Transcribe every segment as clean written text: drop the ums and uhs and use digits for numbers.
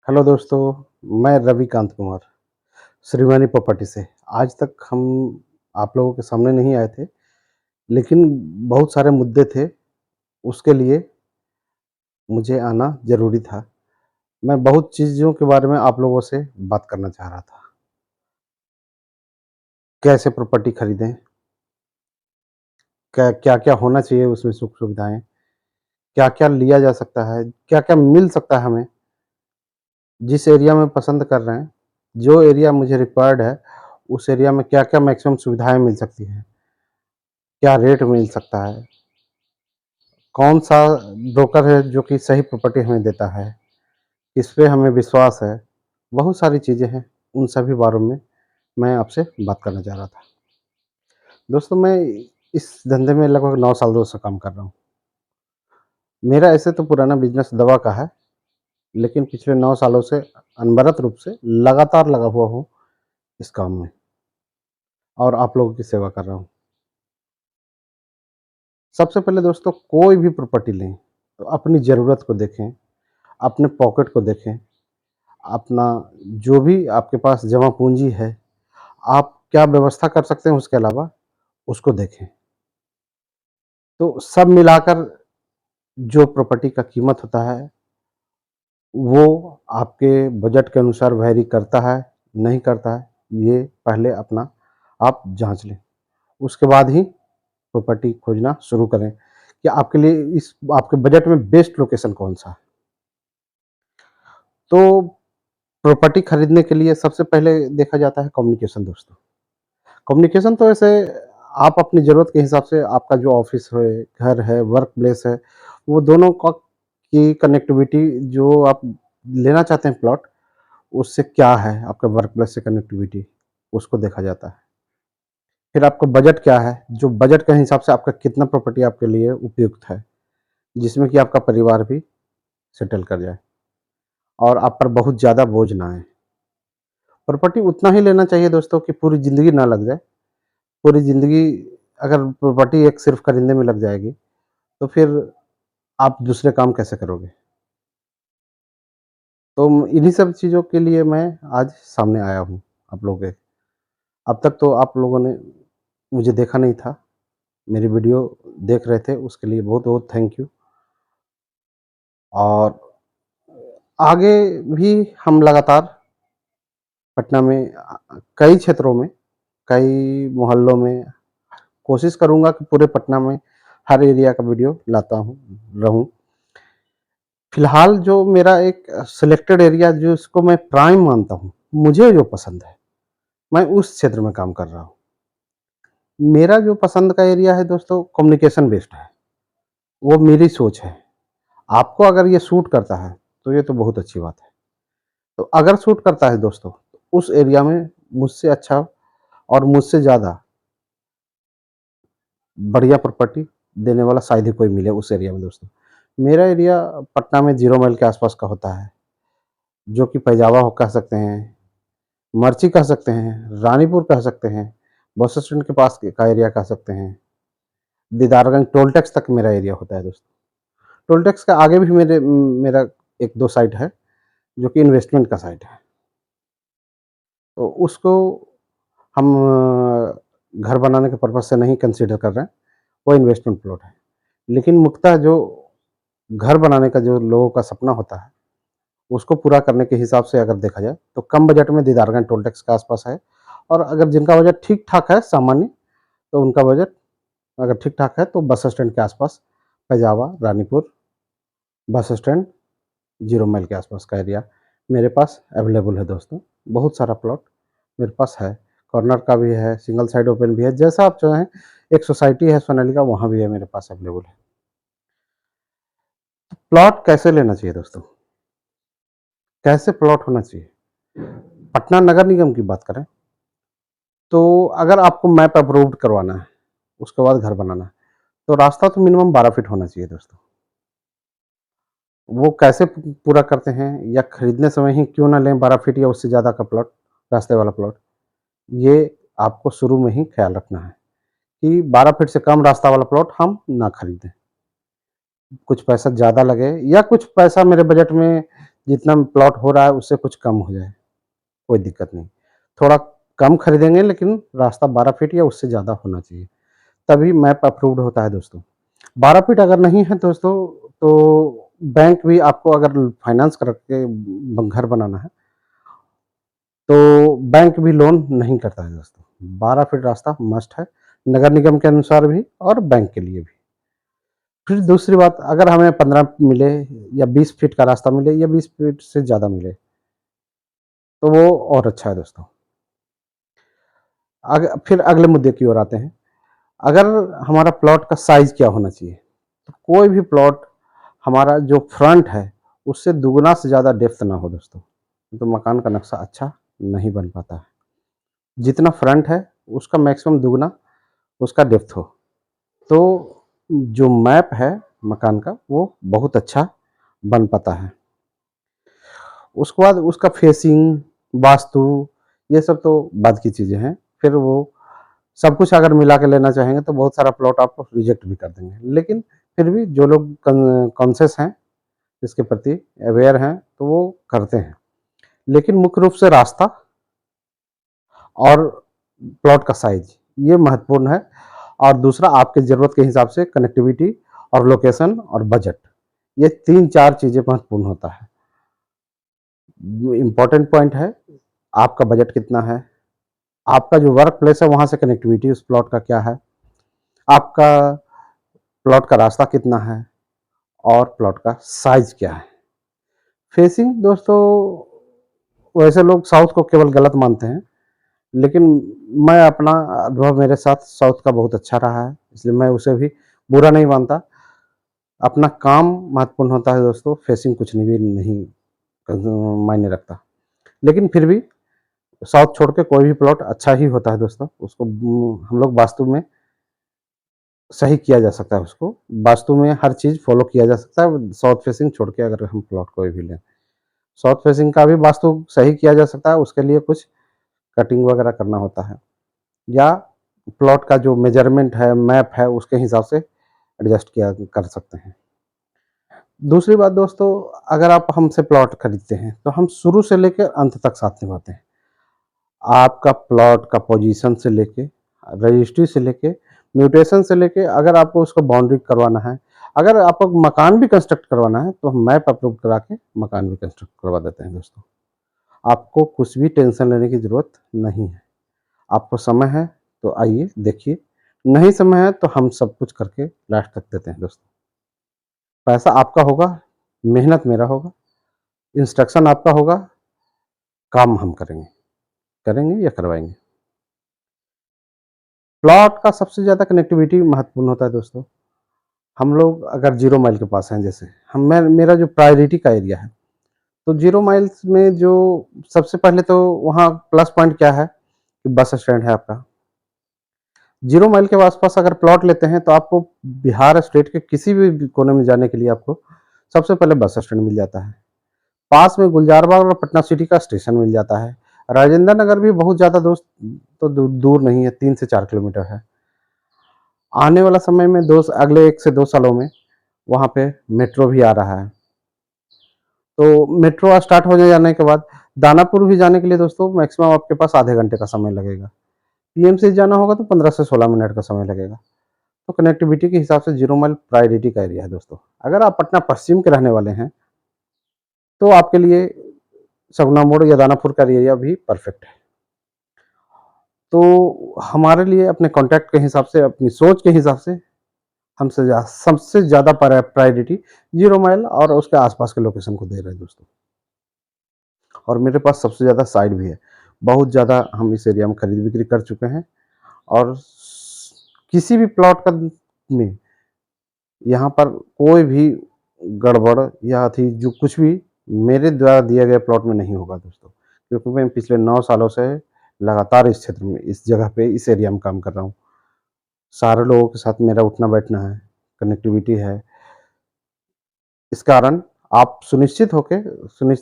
Hello दोस्तों, मैं Ravikant Kumar, Srivani property से। आज तक हम आप लोगों के सामने नहीं आए थे, लेकिन बहुत सारे मुद्दे थे, उसके लिए मुझे आना ज़रूरी था। मैं बहुत चीज़ों के बारे में आप लोगों से बात करना चाह रहा था। कैसे प्रॉपर्टी खरीदें? क्या-क्या होना चाहिए उसमें सुख-सुविधाएँ? क्या-क्या लिया जा सकता है? क्या-क्या मिल सकता है हमें? जिस एरिया में पसंद कर रहे हैं, जो एरिया मुझे रिक्वायर्ड है, उस एरिया में क्या-क्या मैक्सिमम सुविधाएँ मिल सकती हैं? क्या रेट मिल सकता है? कौन-सा ब्रोकर है जो कि सही प्रॉपर्टी हमें देता है? किस पे हमें विश्वास है? बहुत सारी चीज़ें हैं, उन सभी बारों में मैं आपसे बात करना चाह रहा था। दोस्तों, मैं इस धंधे में लगभग 9 सालों से काम कर रहा हूँ। मेरा ऐसे तो पुराना बिज़नेस दवा का है, लेकिन पिछले 9 सालों से अनवरत रूप से लगातार लगा हुआ हूँ इस काम में और आप लोगों की सेवा कर रहा हूँ। सबसे पहले दोस्तों, कोई भी प्रॉपर्टी लें, तो अपनी ज़रूरत को देखें, अपने पॉकेट को देखें, अपना जो भी आपके पास जमा पूँजी है, आप क्या व्यवस्था कर सकते हैं उसके अलावा, उसको देखें। तो सब मिलाकर जो प्रॉपर्टी का कीमत होता है, वो आपके बजट के अनुसार वैरी करता है, नहीं करता है, ये पहले अपना आप जाँच लें। उसके बाद ही प्रॉपर्टी खोजना शुरू करें कि आपके लिए इस आपके बजट में बेस्ट लोकेशन कौन-सा है। तो प्रॉपर्टी खरीदने के लिए सबसे पहले देखा जाता है कम्युनिकेशन दोस्तों। कम्युनिकेशन तो ऐसे आप अपनी ज़रूरत के हिसाब से आपका जो ऑफ़िस है, घर है, वर्क प्लेस है, वो दोनों का की कनेक्टिविटी जो आप लेना चाहते हैं प्लॉट, उससे क्या है आपके वर्क प्लेस से कनेक्टिविटी, उसको देखा जाता है। फिर आपका बजट क्या है, जो बजट के हिसाब से आपका कितना प्रॉपर्टी आपके लिए उपयुक्त है, जिसमें कि आपका परिवार भी सेटल कर जाए और आप पर बहुत ज़्यादा बोझ ना आए। प्रॉपर्टी उतना ही लेना चाहिए दोस्तों कि पूरी ज़िंदगी ना लग जाए। पूरी ज़िंदगी अगर प्रॉपर्टी एक सिर्फ़ खरीदने में लग जाएगी, तो फिर आप दूसरे काम कैसे करोगे? तो इन्हीं सब चीज़ों के लिए मैं आज सामने आया हूँ आप लोगों के। अब तक तो आप लोगों ने मुझे देखा नहीं था, मेरी वीडियो देख रहे थे, उसके लिए बहुत-बहुत थैंक यू। और आगे भी हम लगातार पटना में कई क्षेत्रों में, कई मोहल्लों में कोशिश करूँगा कि पूरे पटना में हर एरिया का वीडियो लाता हूँ रहूँ। फिलहाल जो मेरा एक सिलेक्टेड एरिया जिसको मैं प्राइम मानता हूँ, मुझे जो पसंद है, मैं उस क्षेत्र में काम कर रहा हूँ। मेरा जो पसंद का एरिया है दोस्तों कम्युनिकेशन बेस्ड है, वो मेरी सोच है। आपको अगर ये सूट करता है, तो ये तो बहुत अच्छी बात है। तो अगर सूट करता है दोस्तों, तो उस एरिया में मुझसे अच्छा और मुझसे ज़्यादा बढ़िया प्रॉपर्टी देने वाला शायद ही कोई मिले उस एरिया में दोस्तों। मेरा एरिया पटना में 0 माइल के आस-पास का होता है, जो कि पैजावा हो कह सकते हैं, मर्ची कह सकते हैं, रानीपुर कह सकते हैं, बस स्टैंड के पास का एरिया कह सकते हैं, दीदारगंज टोल टैक्स तक मेरा एरिया होता है दोस्तों। टोल टैक्स के आगे भी मेरा 1-2 साइट है, जो कि इन्वेस्टमेंट का साइट है। तो उसको हम घर बनाने के पर्पज़ से नहीं कंसीडर कर रहे हैं, वो इन्वेस्टमेंट प्लॉट है। लेकिन मुख्यतः जो घर बनाने का जो लोगों का सपना होता है, उसको पूरा करने के हिसाब से अगर देखा जाए, तो कम बजट में दीदारगंज टोल टैक्स के आस-पास है और अगर जिनका बजट ठीक-ठाक है सामान्य, तो उनका बजट अगर ठीक-ठाक है, तो बस स्टैंड के आस-पास, पेजावा, रानीपुर, बस स्टैंड, 0 माइल के आस-पास का एरिया मेरे पास अवेलेबल है दोस्तों। बहुत सारा प्लॉट मेरे पास है, कॉर्नर का भी है, सिंगल साइड ओपन भी है, जैसा आप चाहें। एक सोसाइटी है सोनालिका, वहाँ भी है मेरे पास अवेलेबल है। प्लॉट कैसे लेना चाहिए दोस्तों? कैसे प्लॉट होना चाहिए? पटना नगर निगम की बात करें, तो अगर आपको मैप अप्रूव्ड करवाना है, उसके बाद घर बनाना है, तो रास्ता तो मिनिमम 12 फीट होना चाहिए दोस्तों। वो कैसे पूरा करते हैं या खरीदने समय ही क्यों ना लें 12 फीट या उससे ज़्यादा का प्लॉट, रास्ते वाला प्लॉट, ये आपको शुरू में ही ख़्याल रखना है कि 12 फीट से कम रास्ता वाला प्लॉट हम ना खरीदें। कुछ पैसा ज़्यादा लगे या कुछ पैसा मेरे बजट में जितना प्लॉट हो रहा है उससे कुछ कम हो जाए, कोई दिक्कत नहीं। थोड़ा कम खरीदेंगे लेकिन रास्ता 12 फीट या उससे ज़्यादा होना चाहिए, तभी मैप अप्रूव्ड होता है दोस्तों। 12 फीट अगर नहीं है दोस्तों, तो बैंक भी आपको अगर फाइनेंस करके घर बनाना है, तो बैंक भी लोन नहीं करता है दोस्तों। 12 फीट रास्ता मस्ट है, नगर निगम के अनुसार भी और बैंक के लिए भी। फिर दूसरी बात, अगर हमें 15 मिले या 20 फीट का रास्ता मिले या 20 फीट से ज़्यादा मिले, तो वो और अच्छा है दोस्तों। फिर अगले मुद्दे की ओर आते हैं। अगर हमारा प्लॉट का साइज़ क्या होना चाहिए? तो कोई भी प्लॉट हमारा जो फ्रंट है, उससे दुगना से ज़्यादा डेप्थ ना हो दोस्तों, तो मकान का नक्शा अच्छा नहीं बन पाता है। जितना फ्रंट है, उसका मैक्सिमम दुगना उसका डेप्थ हो, तो जो मैप है मकान का, वो बहुत अच्छा बन पाता है। उसके बाद उसका फेसिंग, वास्तु, ये सब तो बाद की चीज़ें हैं। फिर वो सब कुछ अगर मिला के लेना चाहेंगे तो बहुत सारा प्लॉट आपको रिजेक्ट भी कर देंगे। लेकिन फिर भी जो लोग कॉन्शियस हैं, इसके प्रति अवेयर हैं, तो वो करते हैं। लेकिन मुख्य रूप से रास्ता और प्लॉट का साइज़ ये महत्वपूर्ण है, और दूसरा आपकी ज़रूरत के हिसाब से कनेक्टिविटी और लोकेशन और बजट, ये 3-4 चीज़ें महत्वपूर्ण होता है। इम्पोर्टेंट पॉइंट है, आपका बजट कितना है, आपका जो वर्क प्लेस है वहाँ से कनेक्टिविटी उस प्लॉट का क्या है, आपका प्लॉट का रास्ता कितना है और प्लॉट का साइज़ क्या है। फेसिंग दोस्तों, वैसे लोग साउथ को केवल गलत मानते हैं, लेकिन मैं अपना अनुभव मेरे साथ साउथ का बहुत अच्छा रहा है, इसलिए मैं उसे भी बुरा नहीं मानता। अपना काम महत्वपूर्ण होता है दोस्तों, फेसिंग कुछ नहीं भी नहीं मायने रखता। लेकिन फिर भी साउथ छोड़ के कोई भी प्लॉट अच्छा ही होता है दोस्तों, उसको हम लोग वास्तु में सही किया जा सकता है उसको, वास्तु में हर चीज़ फ़ॉलो किया जा सकता है, साउथ फेसिंग छोड़ के अगर हम प्लॉट कोई भी लें। साउथ फेसिंग का भी वास्तु सही किया जा सकता है, उसके लिए कुछ कटिंग वगैरह करना होता है, या प्लॉट का जो मेजरमेंट है, मैप है, उसके हिसाब से एडजस्ट किया कर सकते हैं। दूसरी बात दोस्तों, अगर आप हमसे प्लॉट खरीदते हैं, तो हम शुरू से लेकर अंत तक साथ निभाते हैं। आपका प्लॉट का पोजीशन से लेके, रजिस्ट्री से लेके, म्यूटेशन से लेके, अगर आपको उसको बाउंड्री करवाना है, अगर आपको मकान भी कंस्ट्रक्ट करवाना है, तो हम मैप अप्रूव करा के मकान भी कंस्ट्रक्ट करवा देते हैं दोस्तों। आपको कुछ भी टेंशन लेने की ज़रूरत नहीं है। आपको समय है तो आइए देखिए, नहीं समय है तो हम सब कुछ करके लास्ट तक देते हैं दोस्तों। पैसा आपका होगा, मेहनत मेरा होगा, इंस्ट्रक्शन आपका होगा, काम हम करेंगे, करेंगे या करवाएँगे। प्लॉट का सबसे ज़्यादा कनेक्टिविटी महत्वपूर्ण होता है दोस्तों। हम लोग अगर 0 माइल के पास हैं, जैसे हम मैं मेरा जो प्रायोरिटी का एरिया है, तो 0 माइल्स में जो सबसे पहले तो वहाँ प्लस पॉइंट क्या है कि बस स्टैंड है आपका। 0 माइल के आस-पास अगर प्लॉट लेते हैं तो आपको बिहार स्टेट के किसी भी कोने में जाने के लिए आपको सबसे पहले बस स्टैंड मिल जाता है। पास में गुलज़ारबाग और पटना सिटी का स्टेशन मिल जाता है। राजेंद्र नगर भी बहुत ज़्यादा दोस्त तो दूर नहीं है, 3 से 4 किलोमीटर है। आने वाला समय में अगले 1 से 2 सालों में वहाँ पे मेट्रो भी आ रहा है। तो मेट्रो स्टार्ट हो जाने के बाद दानापुर भी जाने के लिए दोस्तों मैक्सिमम आपके पास आधे घंटे का समय लगेगा। पीएमसी जाना होगा तो 15 से 16 मिनट का समय लगेगा। तो कनेक्टिविटी के हिसाब से 0 माइल प्रायोरिटी का एरिया है दोस्तों। अगर आप पटना पश्चिम के रहने वाले हैं, तो आपके लिए सगुना मोड़ या दानापुर का एरिया भी परफेक्ट है। तो हमारे लिए अपने कॉन्टैक्ट के हिसाब से, अपनी सोच के हिसाब से सबसे ज़्यादा प्रायोरिटी 0 माइल और उसके आस-पास के लोकेशन को दे रहे हैं दोस्तों। और मेरे पास सबसे ज़्यादा साइट भी है। बहुत ज़्यादा हम इस एरिया में खरीद-बिक्री कर चुके हैं, और किसी भी प्लॉट का में यहाँ पर कोई भी गड़बड़ या थी जो कुछ भी मेरे द्वारा दिए गए प्लॉट में नहीं होगा दोस्तों। क्योंकि मैं पिछले 9 सालों से लगातार इस क्षेत्र में, इस जगह पे, इस एरिया में काम कर रहा हूँ। सारे लोगों के साथ मेरा उठना-बैठना है, कनेक्टिविटी है। इस कारण आप सुनिश्चित होके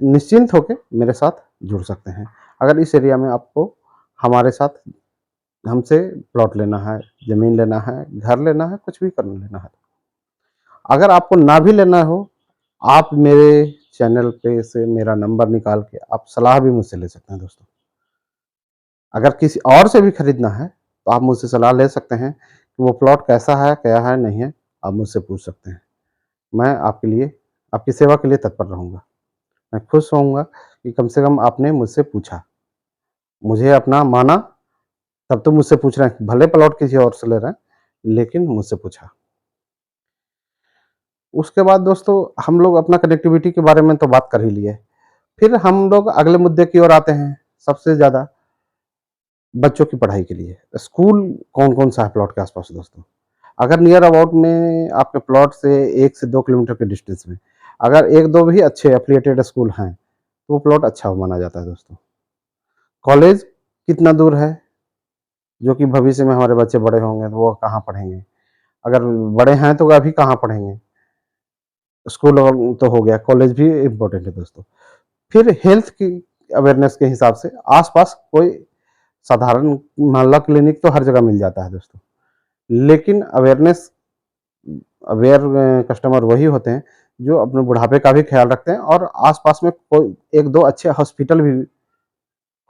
निश्चिंत होके मेरे साथ जुड़ सकते हैं। अगर इस एरिया में आपको हमारे साथ हमसे प्लॉट लेना है, ज़मीन लेना है, घर लेना है, कुछ भी कर लेना है। अगर आपको ना भी लेना हो, आप मेरे चैनल पे से मेरा नंबर निकाल के आप सलाह भी मुझसे ले सकते हैं दोस्तों। अगर किसी और से भी खरीदना है, तो आप मुझसे सलाह ले सकते हैं कि वो प्लॉट कैसा है, क्या है, नहीं है, आप मुझसे पूछ सकते हैं। मैं आपके लिए आपकी सेवा के लिए तत्पर रहूँगा। मैं खुश होऊँगा कि कम से कम आपने मुझसे पूछा। मुझे अपना माना, तब तो मुझसे पूछ रहे हैं, भले प्लॉट किसी और से ले रहे हैं, लेकिन मुझसे पूछा। उसके बाद दोस्तों हम लोग अपना कनेक्टिविटी के बारे में तो बात कर ही लिए। फिर हम लोग अगले मुद्दे की ओर आते हैं, सबसे ज़्यादा बच्चों की पढ़ाई के लिए। स्कूल कौन-कौन सा है प्लॉट के आस-पास दोस्तों? अगर नियर अबाउट में आपके प्लॉट से 1 से 2 किलोमीटर के डिस्टेंस में, अगर 1-2 भी अच्छे एफ़िलिएटेड स्कूल हैं, तो वो प्लॉट अच्छा माना जाता है दोस्तों। कॉलेज कितना दूर है, जो कि भविष्य में हमारे बच्चे बड़े होंगे तो वो कहाँ पढ़ेंगे? अगर बड़े हैं तो अभी कहाँ पढ़ेंगे? स्कूल और तो हो गया, कॉलेज भी इम्पोर्टेंट है दोस्तों। फिर हेल्थ की अवेयरनेस के हिसाब से आस-पास कोई साधारण मोहल्ला क्लिनिक तो हर जगह मिल जाता है दोस्तों। लेकिन अवेयर कस्टमर वही होते हैं जो अपने बुढ़ापे का भी ख्याल रखते हैं और आस-पास में कोई 1-2 अच्छे हॉस्पिटल भी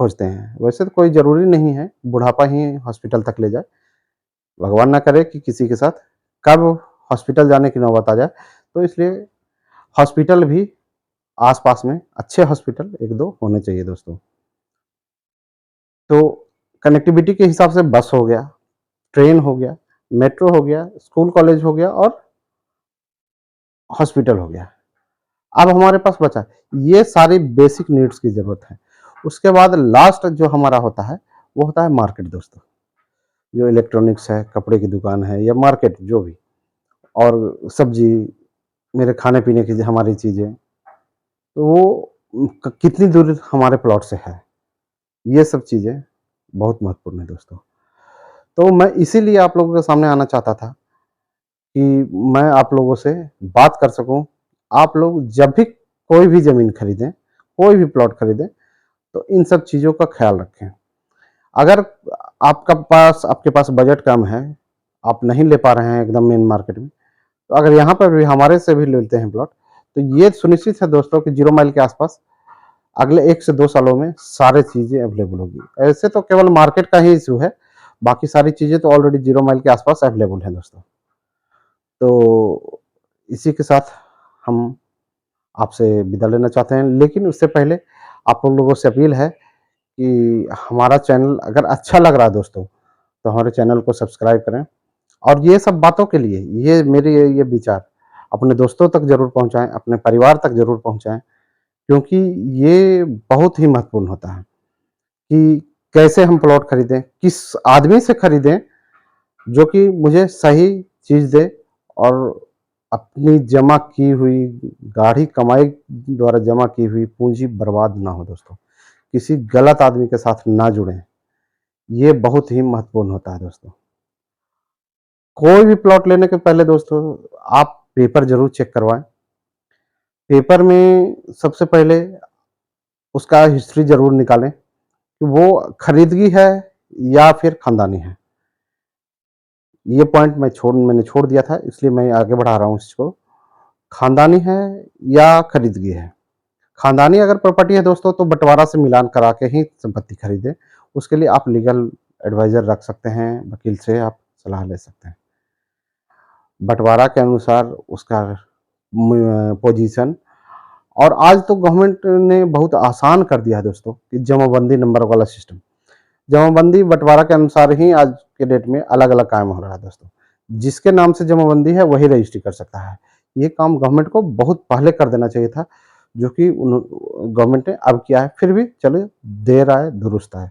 खोजते हैं। वैसे तो कोई ज़रूरी नहीं है बुढ़ापा ही हॉस्पिटल तक ले जाए। भगवान ना करे कि किसी के साथ कब हॉस्पिटल जाने की नौबत आ जाए। तो इसलिए हॉस्पिटल भी आस-पास में अच्छे हॉस्पिटल 1-2 होने चाहिए दोस्तों। तो कनेक्टिविटी के हिसाब से बस हो गया, ट्रेन हो गया, मेट्रो हो गया, स्कूल कॉलेज हो गया और हॉस्पिटल हो गया। अब हमारे पास बचा ये सारी बेसिक नीड्स की ज़रूरत है। उसके बाद लास्ट जो हमारा होता है, वो होता है मार्केट दोस्तों। जो इलेक्ट्रॉनिक्स है, कपड़े की दुकान है या मार्केट जो भी और सब्ज़ी, मेरे खाने-पीने की जो हमारी चीज़ें, तो वो कितनी दूर हमारे प्लॉट से है, ये सब चीज़ें बहुत महत्वपूर्ण है दोस्तों। तो मैं इसीलिए आप लोगों के सामने आना चाहता था कि मैं आप लोगों से बात कर सकूँ। आप लोग जब भी कोई भी ज़मीन खरीदें, कोई भी प्लॉट खरीदें, तो इन सब चीज़ों का ख़्याल रखें। अगर आपके पास बजट कम है, आप नहीं ले पा रहे हैं एकदम मेन मार्केट में, तो अगर यहाँ पर भी हमारे से भी लेते हैं प्लॉट, तो ये सुनिश्चित है दोस्तों कि 0 माइल के आस-पास अगले 1 से 2 सालों में सारी चीज़ें अवेलेबल होगी। ऐसे तो केवल मार्केट का ही इश्यू है, बाकी सारी चीज़ें तो ऑलरेडी 0 माइल के आस-पास अवेलेबल हैं दोस्तों। तो इसी के साथ हम आपसे विदा लेना चाहते हैं, लेकिन उससे पहले आप लोगों से अपील है कि हमारा चैनल अगर अच्छा लग रहा है दोस्तों, तो हमारे चैनल को सब्सक्राइब करें और ये सब बातों के लिए ये विचार अपने दोस्तों तक ज़रूर पहुँचाएँ, अपने परिवार तक ज़रूर पहुँचाएँ, क्योंकि ये बहुत ही महत्वपूर्ण होता है कि कैसे हम प्लॉट खरीदें, किस आदमी से खरीदें जो कि मुझे सही चीज़ दे और अपनी जमा की हुई गाढ़ी कमाई द्वारा जमा की हुई पूँजी बर्बाद ना हो दोस्तों। किसी गलत आदमी के साथ ना जुड़ें, ये बहुत ही महत्वपूर्ण होता है दोस्तों। कोई भी प्लॉट लेने के पहले दोस्तों आप पेपर ज़रूर चेक करवाएँ। पेपर में सबसे पहले उसका हिस्ट्री ज़रूर निकालें कि वो खरीदगी है या फिर खानदानी है। ये पॉइंट मैंने छोड़ दिया था, इसलिए मैं आगे बढ़ा रहा हूँ इसको। खानदानी है या खरीदगी है। खानदानी अगर प्रॉपर्टी है दोस्तों तो बँटवारा से मिलान करा के ही संपत्ति खरीदें। उसके लिए आप लीगल एडवाइज़र रख सकते हैं, वकील से आप सलाह ले सकते हैं। बँटवारा के अनुसार उसका पोजीशन और आज तो गवर्नमेंट ने बहुत आसान कर दिया है दोस्तों कि जमाबंदी नंबर वाला सिस्टम। जमाबंदी बँटवारा के अनुसार ही आज के डेट में अलग-अलग काम हो रहा है दोस्तों। जिसके नाम से जमाबंदी है वही रजिस्ट्री कर सकता है। ये काम गवर्नमेंट को बहुत पहले कर देना चाहिए था, जो कि गवर्नमेंट ने अब किया है। फिर भी चलो देर आए दुरुस्त आए।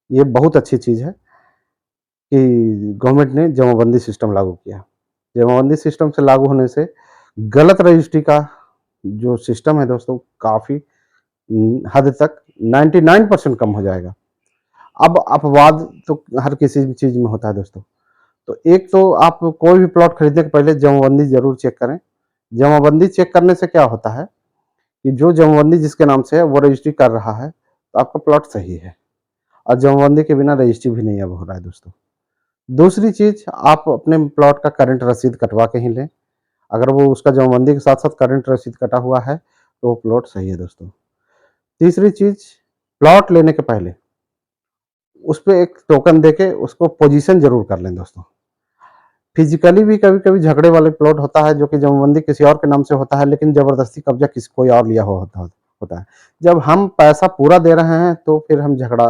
ये बहुत अच्छी चीज़ है कि गवर्नमेंट ने जमाबंदी सिस्टम लागू किया। जमाबंदी सिस्टम से लागू होने से गलत रजिस्ट्री का जो सिस्टम है दोस्तों काफ़ी हद तक 99% कम हो जाएगा। अब अपवाद तो हर किसी भी चीज़ में होता है दोस्तों। तो एक तो आप कोई भी प्लॉट खरीदने के पहले जमाबंदी ज़रूर चेक करें। जमाबंदी चेक करने से क्या होता है कि जो जमाबंदी जिसके नाम से है वो रजिस्ट्री कर रहा है, तो आपका प्लॉट सही है और जमाबंदी के बिना रजिस्ट्री भी नहीं अब हो रहा है दोस्तों। दूसरी चीज़ आप अपने प्लॉट का करंट रसीद कटवा के ही लें। अगर वो उसका जमाबंदी के साथ-साथ करंट रसीद कटा हुआ है, तो वो प्लॉट सही है दोस्तों। तीसरी चीज़, प्लॉट लेने के पहले उस पे एक टोकन देके उसको पोजीशन ज़रूर कर लें दोस्तों। फिज़िकली भी कभी-कभी झगड़े वाले प्लॉट होता है जो कि जमाबंदी किसी और के नाम से होता है, लेकिन ज़बरदस्ती कब्ज़ा किसी कोई और लिया हुआ होता है। जब हम पैसा पूरा दे रहे हैं तो फिर हम झगड़ा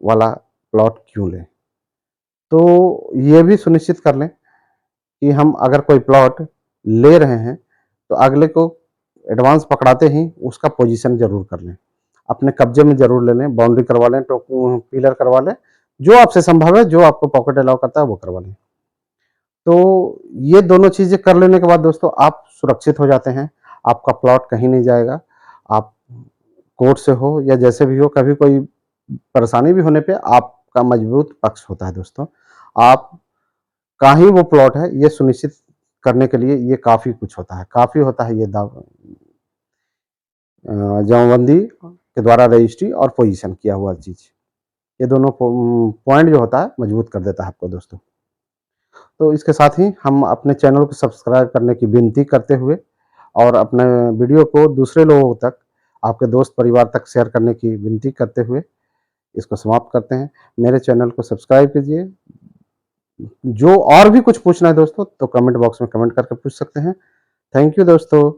वाला प्लॉट क्यों लें? तो ये भी सुनिश्चित कर लें कि हम अगर कोई प्लॉट ले रहे हैं, तो अगले को एडवांस पकड़ाते ही उसका पोजीशन ज़रूर कर लें। अपने कब्ज़े में ज़रूर ले लें, बाउंड्री करवा लें, पिलर करवा लें, जो आपसे संभव है, जो आपको पॉकेट अलाउ करता है वो करवा लें। तो ये दोनों चीज़ें कर लेने के बाद दोस्तों आप सुरक्षित हो जाते हैं, आपका प्लॉट कहीं नहीं जाएगा। आप कोर्ट से हो या जैसे भी हो, कभी कोई परेशानी भी होने पे आपका मजबूत पक्ष होता है दोस्तों। आप का ही वो प्लॉट है, ये सुनिश्चित करने के लिए ये काफ़ी कुछ होता है, काफ़ी होता है ये जमाबंदी के द्वारा रजिस्ट्री और पोजीशन किया हुआ चीज़। ये दोनों पॉइंट जो होता है मजबूत कर देता है आपको दोस्तों। तो इसके साथ ही हम अपने चैनल को सब्सक्राइब करने की विनती करते हुए और अपने वीडियो को दूसरे लोगों तक, आपके दोस्त परिवार तक शेयर करने की विनती करते हुए इसको समाप्त करते हैं। मेरे चैनल को सब्सक्राइब कीजिए। जो और भी कुछ पूछना है दोस्तों तो कमेंट बॉक्स में कमेंट करके पूछ सकते हैं। थैंक यू दोस्तों।